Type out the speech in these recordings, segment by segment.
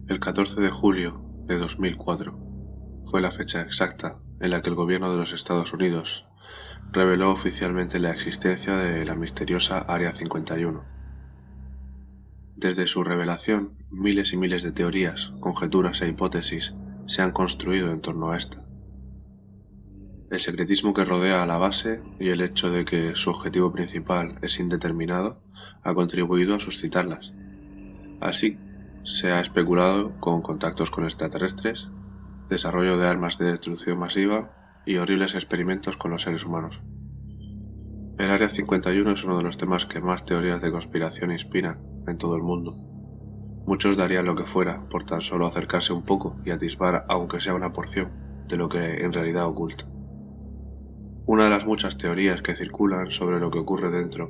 El 14 de julio de 2004 fue la fecha exacta en la que el gobierno de los Estados Unidos reveló oficialmente la existencia de la misteriosa Área 51. Desde su revelación, miles y miles de teorías, conjeturas e hipótesis se han construido en torno a esta. El secretismo que rodea a la base y el hecho de que su objetivo principal es indeterminado ha contribuido a suscitarlas. Así, se ha especulado con contactos con extraterrestres, desarrollo de armas de destrucción masiva y horribles experimentos con los seres humanos. El Área 51 es uno de los temas que más teorías de conspiración inspiran en todo el mundo. Muchos darían lo que fuera por tan solo acercarse un poco y atisbar, aunque sea una porción, de lo que en realidad oculta. Una de las muchas teorías que circulan sobre lo que ocurre dentro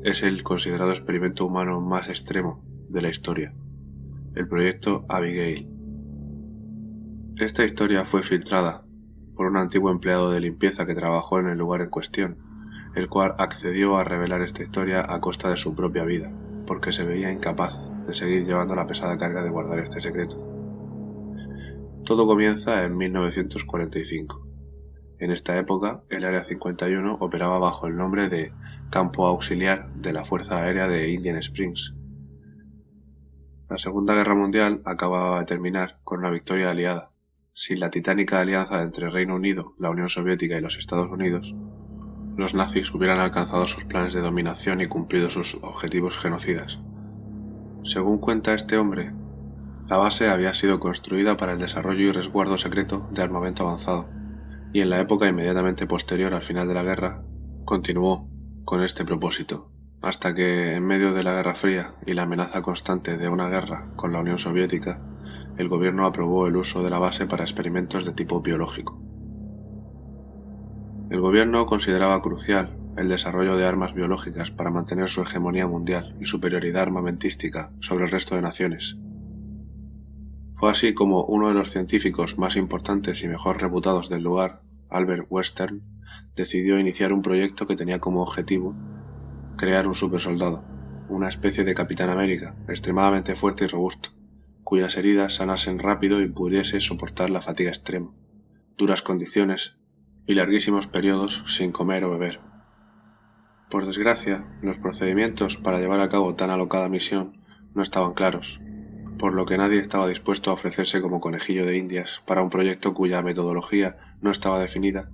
es el considerado experimento humano más extremo de la historia, el proyecto Abigail. Esta historia fue filtrada por un antiguo empleado de limpieza que trabajó en el lugar en cuestión, el cual accedió a revelar esta historia a costa de su propia vida, porque se veía incapaz de seguir llevando la pesada carga de guardar este secreto. Todo comienza en 1945. En esta época, el Área 51 operaba bajo el nombre de Campo Auxiliar de la Fuerza Aérea de Indian Springs. La Segunda Guerra Mundial acababa de terminar con una victoria aliada. Sin la titánica alianza entre Reino Unido, la Unión Soviética y los Estados Unidos, los nazis hubieran alcanzado sus planes de dominación y cumplido sus objetivos genocidas. Según cuenta este hombre, la base había sido construida para el desarrollo y resguardo secreto de armamento avanzado, y en la época inmediatamente posterior al final de la guerra, continuó con este propósito, hasta que, en medio de la Guerra Fría y la amenaza constante de una guerra con la Unión Soviética, el gobierno aprobó el uso de la base para experimentos de tipo biológico. El gobierno consideraba crucial el desarrollo de armas biológicas para mantener su hegemonía mundial y superioridad armamentística sobre el resto de naciones. Fue así como uno de los científicos más importantes y mejor reputados del lugar, Albert Western, decidió iniciar un proyecto que tenía como objetivo crear un supersoldado, una especie de Capitán América, extremadamente fuerte y robusto, cuyas heridas sanasen rápido y pudiese soportar la fatiga extrema, duras condiciones y larguísimos periodos sin comer o beber. Por desgracia, los procedimientos para llevar a cabo tan alocada misión no estaban claros, por lo que nadie estaba dispuesto a ofrecerse como conejillo de indias para un proyecto cuya metodología no estaba definida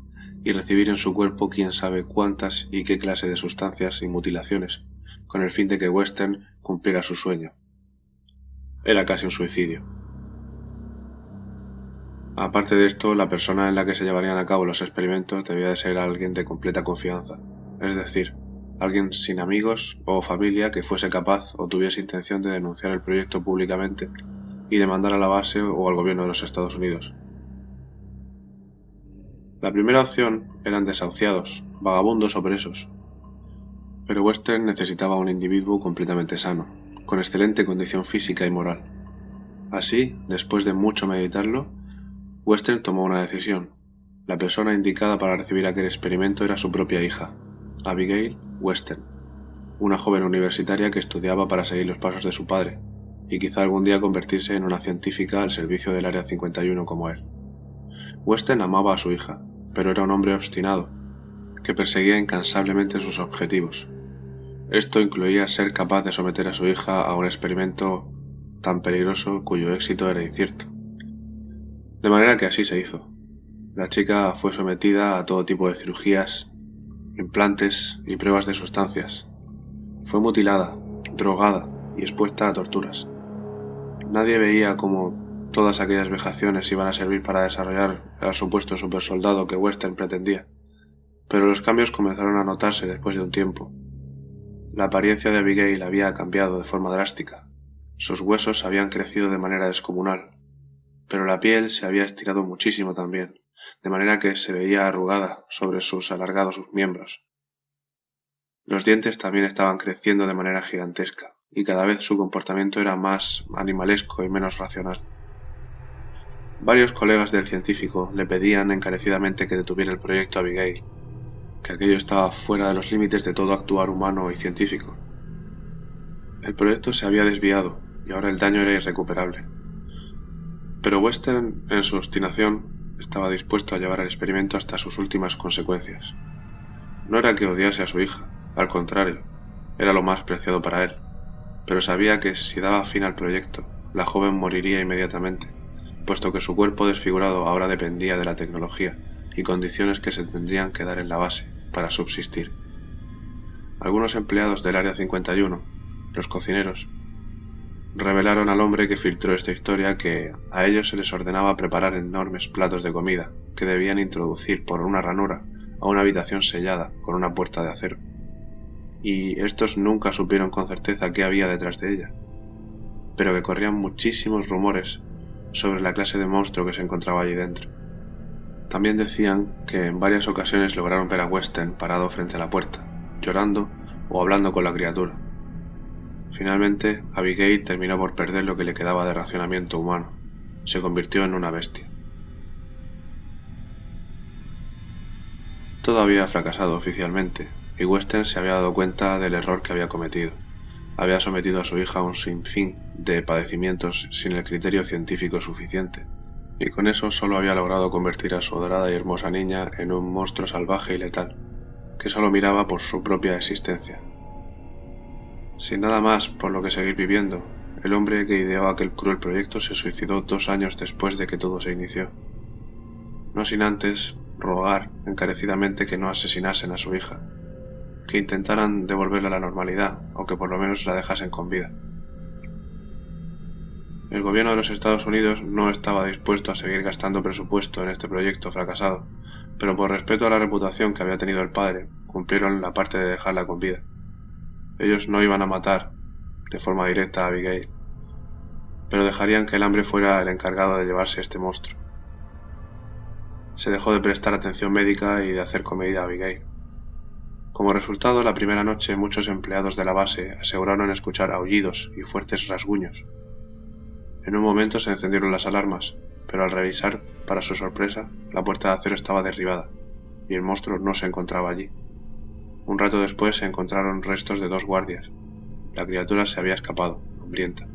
y recibir en su cuerpo quién sabe cuántas y qué clase de sustancias y mutilaciones, con el fin de que Western cumpliera su sueño. Era casi un suicidio. Aparte de esto, la persona en la que se llevarían a cabo los experimentos debía de ser alguien de completa confianza, es decir, alguien sin amigos o familia que fuese capaz o tuviese intención de denunciar el proyecto públicamente y demandar a la base o al gobierno de los Estados Unidos. La primera opción eran desahuciados, vagabundos o presos, pero Western necesitaba un individuo completamente sano, con excelente condición física y moral. Así, después de mucho meditarlo, Western tomó una decisión. La persona indicada para recibir aquel experimento era su propia hija, Abigail Western, una joven universitaria que estudiaba para seguir los pasos de su padre, y quizá algún día convertirse en una científica al servicio del Área 51 como él. Western amaba a su hija, pero era un hombre obstinado, que perseguía incansablemente sus objetivos. Esto incluía ser capaz de someter a su hija a un experimento tan peligroso cuyo éxito era incierto. De manera que así se hizo. La chica fue sometida a todo tipo de cirugías, implantes y pruebas de sustancias. Fue mutilada, drogada y expuesta a torturas. Nadie veía cómo todas aquellas vejaciones iban a servir para desarrollar el supuesto supersoldado que Western pretendía, pero los cambios comenzaron a notarse después de un tiempo. La apariencia de Abigail había cambiado de forma drástica. Sus huesos habían crecido de manera descomunal, pero la piel se había estirado muchísimo también, de manera que se veía arrugada sobre sus alargados miembros. Los dientes también estaban creciendo de manera gigantesca, y cada vez su comportamiento era más animalesco y menos racional. Varios colegas del científico le pedían encarecidamente que detuviera el proyecto Abigail, que aquello estaba fuera de los límites de todo actuar humano y científico. El proyecto se había desviado, y ahora el daño era irrecuperable. Pero Western, en su obstinación, estaba dispuesto a llevar el experimento hasta sus últimas consecuencias. No era que odiase a su hija, al contrario, era lo más preciado para él, pero sabía que si daba fin al proyecto, la joven moriría inmediatamente, puesto que su cuerpo desfigurado ahora dependía de la tecnología y condiciones que se tendrían que dar en la base para subsistir. Algunos empleados del Área 51, los cocineros, revelaron al hombre que filtró esta historia que a ellos se les ordenaba preparar enormes platos de comida que debían introducir por una ranura a una habitación sellada con una puerta de acero. Y estos nunca supieron con certeza qué había detrás de ella, pero que corrían muchísimos rumores sobre la clase de monstruo que se encontraba allí dentro. También decían que en varias ocasiones lograron ver a Western parado frente a la puerta, llorando o hablando con la criatura. Finalmente, Abigail terminó por perder lo que le quedaba de racionamiento humano. Se convirtió en una bestia. Todo había fracasado oficialmente, y Western se había dado cuenta del error que había cometido. Había sometido a su hija a un sinfín de padecimientos sin el criterio científico suficiente, y con eso solo había logrado convertir a su adorada y hermosa niña en un monstruo salvaje y letal, que solo miraba por su propia existencia. Sin nada más por lo que seguir viviendo, el hombre que ideó aquel cruel proyecto se suicidó 2 años después de que todo se inició, no sin antes rogar encarecidamente que no asesinasen a su hija, que intentaran devolverla a la normalidad o que por lo menos la dejasen con vida. El gobierno de los Estados Unidos no estaba dispuesto a seguir gastando presupuesto en este proyecto fracasado, pero por respeto a la reputación que había tenido el padre, cumplieron la parte de dejarla con vida. Ellos no iban a matar de forma directa a Abigail, pero dejarían que el hambre fuera el encargado de llevarse este monstruo. Se dejó de prestar atención médica y de hacer comida a Abigail. Como resultado, la primera noche muchos empleados de la base aseguraron escuchar aullidos y fuertes rasguños. En un momento se encendieron las alarmas, pero al revisar, para su sorpresa, la puerta de acero estaba derribada, y el monstruo no se encontraba allí. Un rato después se encontraron restos de 2 guardias. La criatura se había escapado, hambrienta.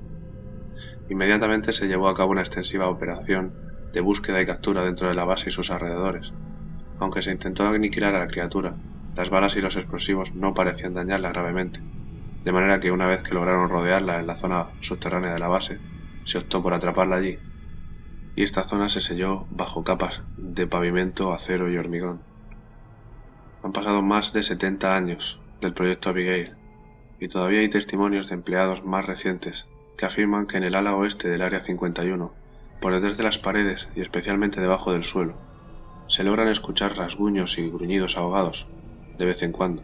Inmediatamente se llevó a cabo una extensiva operación de búsqueda y captura dentro de la base y sus alrededores. Aunque se intentó aniquilar a la criatura, las balas y los explosivos no parecían dañarla gravemente, de manera que una vez que lograron rodearla en la zona subterránea de la base, se optó por atraparla allí, y esta zona se selló bajo capas de pavimento, acero y hormigón. Han pasado más de 70 años del proyecto Abigail, y todavía hay testimonios de empleados más recientes que afirman que en el ala oeste del Área 51, por detrás de las paredes y especialmente debajo del suelo, se logran escuchar rasguños y gruñidos ahogados, de vez en cuando.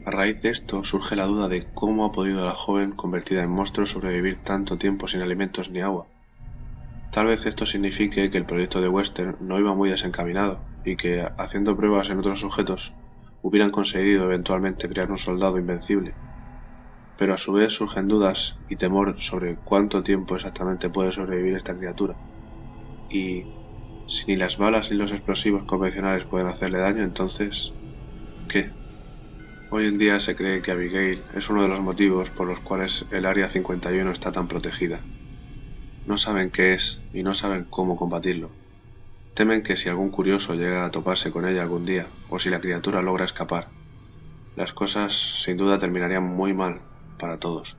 A raíz de esto surge la duda de cómo ha podido la joven convertida en monstruo sobrevivir tanto tiempo sin alimentos ni agua. Tal vez esto signifique que el proyecto de Western no iba muy desencaminado y que, haciendo pruebas en otros sujetos, hubieran conseguido eventualmente crear un soldado invencible. Pero a su vez surgen dudas y temor sobre cuánto tiempo exactamente puede sobrevivir esta criatura. Y si ni las balas ni los explosivos convencionales pueden hacerle daño, entonces, ¿qué? Hoy en día se cree que Abigail es uno de los motivos por los cuales el Área 51 está tan protegida. No saben qué es y no saben cómo combatirlo. Temen que si algún curioso llega a toparse con ella algún día, o si la criatura logra escapar, las cosas sin duda terminarían muy mal para todos.